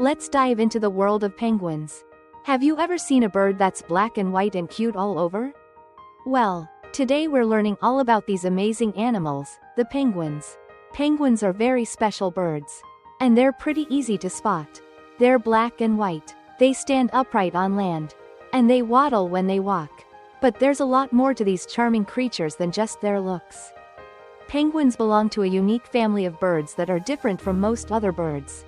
Let's dive into the world of penguins. Have you ever seen a bird that's black and white and cute all over? Well, today we're learning all about these amazing animals, the penguins. Penguins are very special birds. And they're pretty easy to spot. They're black and white. They stand upright on land. And they waddle when they walk. But there's a lot more to these charming creatures than just their looks. Penguins belong to a unique family of birds that are different from most other birds.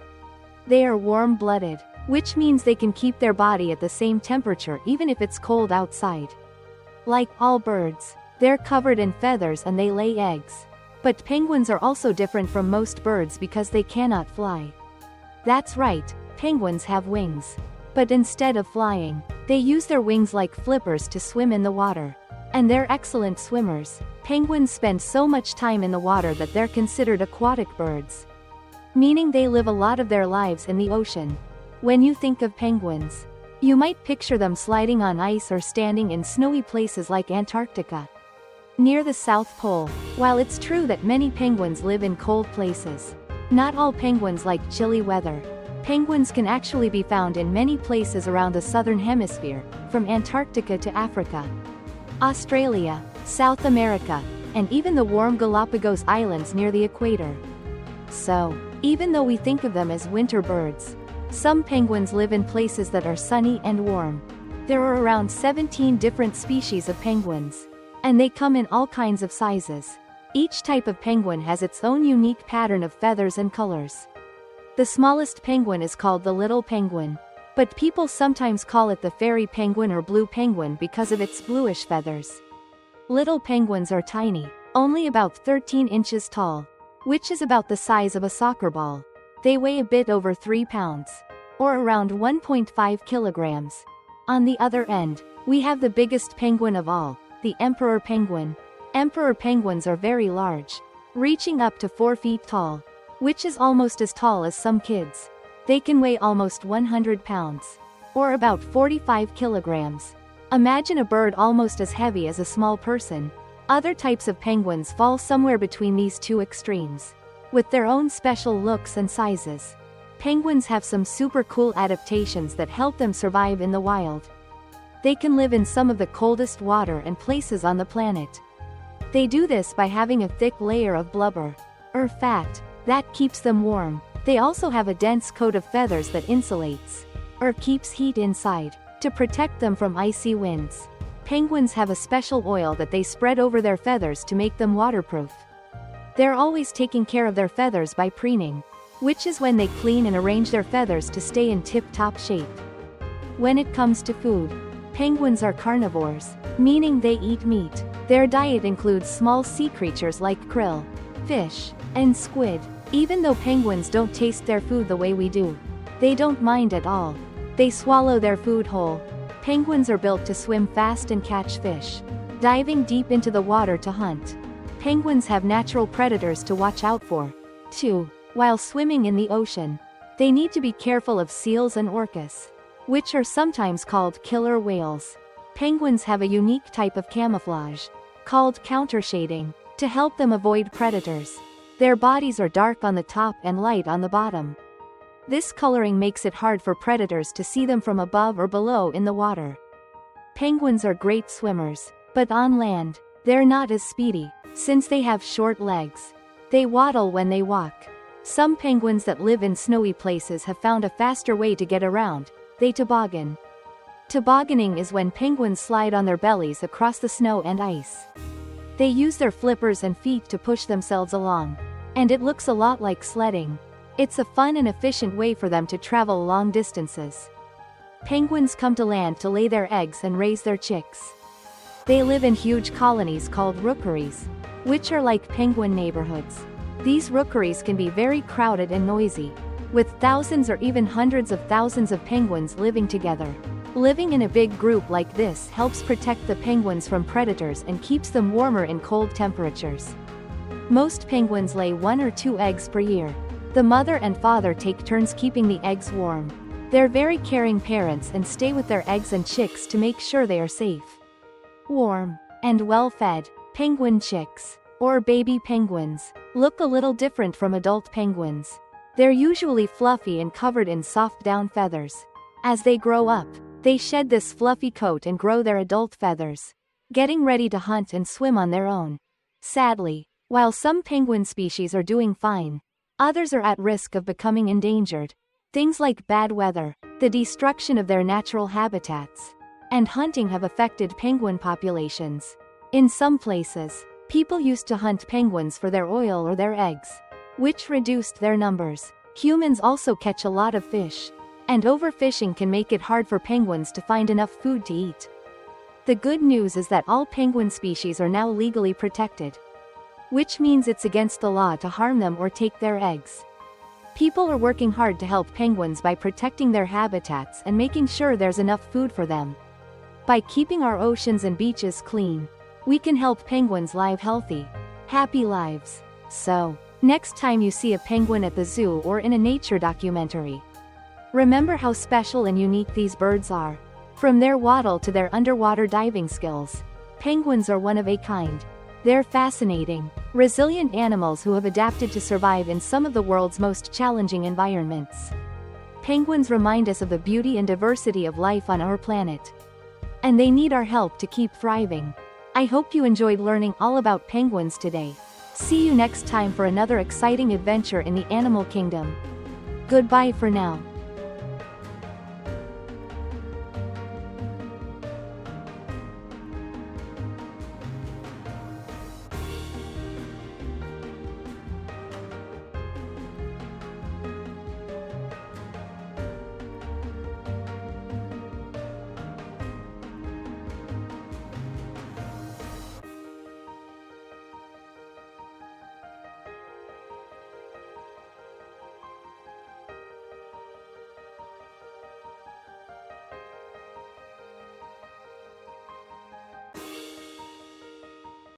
They are warm-blooded, which means they can keep their body at the same temperature even if it's cold outside. Like all birds, they're covered in feathers and they lay eggs. But penguins are also different from most birds because they cannot fly. That's right, penguins have wings. But instead of flying, they use their wings like flippers to swim in the water. And they're excellent swimmers. Penguins spend so much time in the water that they're considered aquatic birds. Meaning they live a lot of their lives in the ocean. When you think of penguins, you might picture them sliding on ice or standing in snowy places like Antarctica, near the South Pole. While it's true that many penguins live in cold places, not all penguins like chilly weather. Penguins can actually be found in many places around the southern hemisphere, from Antarctica to Africa, Australia, South America, and even the warm Galapagos Islands near the equator. So, even though we think of them as winter birds, some penguins live in places that are sunny and warm. There are around 17 different species of penguins. And they come in all kinds of sizes. Each type of penguin has its own unique pattern of feathers and colors. The smallest penguin is called the little penguin. But people sometimes call it the fairy penguin or blue penguin because of its bluish feathers. Little penguins are tiny, only about 13 inches tall, which is about the size of a soccer ball. They weigh a bit over 3 pounds, or around 1.5 kilograms. On the other end, we have the biggest penguin of all, the emperor penguin. Emperor penguins are very large, reaching up to 4 feet tall, which is almost as tall as some kids. They can weigh almost 100 pounds, or about 45 kilograms. Imagine a bird almost as heavy as a small person. Other types of penguins fall somewhere between these two extremes, with their own special looks and sizes. Penguins have some super cool adaptations that help them survive in the wild. They can live in some of the coldest water and places on the planet. They do this by having a thick layer of blubber, or fat, that keeps them warm. They also have a dense coat of feathers that insulates, or keeps heat inside, to protect them from icy winds. Penguins have a special oil that they spread over their feathers to make them waterproof. They're always taking care of their feathers by preening, which is when they clean and arrange their feathers to stay in tip-top shape. When it comes to food, penguins are carnivores, meaning they eat meat. Their diet includes small sea creatures like krill, fish, and squid. Even though penguins don't taste their food the way we do, they don't mind at all. They swallow their food whole. Penguins are built to swim fast and catch fish, diving deep into the water to hunt. Penguins have natural predators to watch out for, too. While swimming in the ocean, they need to be careful of seals and orcas, which are sometimes called killer whales. Penguins have a unique type of camouflage, called countershading, to help them avoid predators. Their bodies are dark on the top and light on the bottom. This coloring makes it hard for predators to see them from above or below in the water. Penguins are great swimmers, but on land, they're not as speedy, since they have short legs. They waddle when they walk. Some penguins that live in snowy places have found a faster way to get around. They toboggan. Tobogganing is when penguins slide on their bellies across the snow and ice. They use their flippers and feet to push themselves along. And it looks a lot like sledding. It's a fun and efficient way for them to travel long distances. Penguins come to land to lay their eggs and raise their chicks. They live in huge colonies called rookeries, which are like penguin neighborhoods. These rookeries can be very crowded and noisy, with thousands or even hundreds of thousands of penguins living together. Living in a big group like this helps protect the penguins from predators and keeps them warmer in cold temperatures. Most penguins lay 1 or 2 eggs per year. The mother and father take turns keeping the eggs warm. They're very caring parents and stay with their eggs and chicks to make sure they are safe, warm, and well-fed. Penguin chicks, or baby penguins, look a little different from adult penguins. They're usually fluffy and covered in soft down feathers. As they grow up, they shed this fluffy coat and grow their adult feathers, getting ready to hunt and swim on their own. Sadly, while some penguin species are doing fine, others are at risk of becoming endangered. Things like bad weather, the destruction of their natural habitats, and hunting have affected penguin populations. In some places, people used to hunt penguins for their oil or their eggs, which reduced their numbers. Humans also catch a lot of fish, and overfishing can make it hard for penguins to find enough food to eat. The good news is that all penguin species are now legally protected, which means it's against the law to harm them or take their eggs. People are working hard to help penguins by protecting their habitats and making sure there's enough food for them. By keeping our oceans and beaches clean, we can help penguins live healthy, happy lives. So, next time you see a penguin at the zoo or in a nature documentary, remember how special and unique these birds are. From their waddle to their underwater diving skills, penguins are one of a kind. They're fascinating, resilient animals who have adapted to survive in some of the world's most challenging environments. Penguins remind us of the beauty and diversity of life on our planet, and they need our help to keep thriving. I hope you enjoyed learning all about penguins today. See you next time for another exciting adventure in the animal kingdom. Goodbye for now.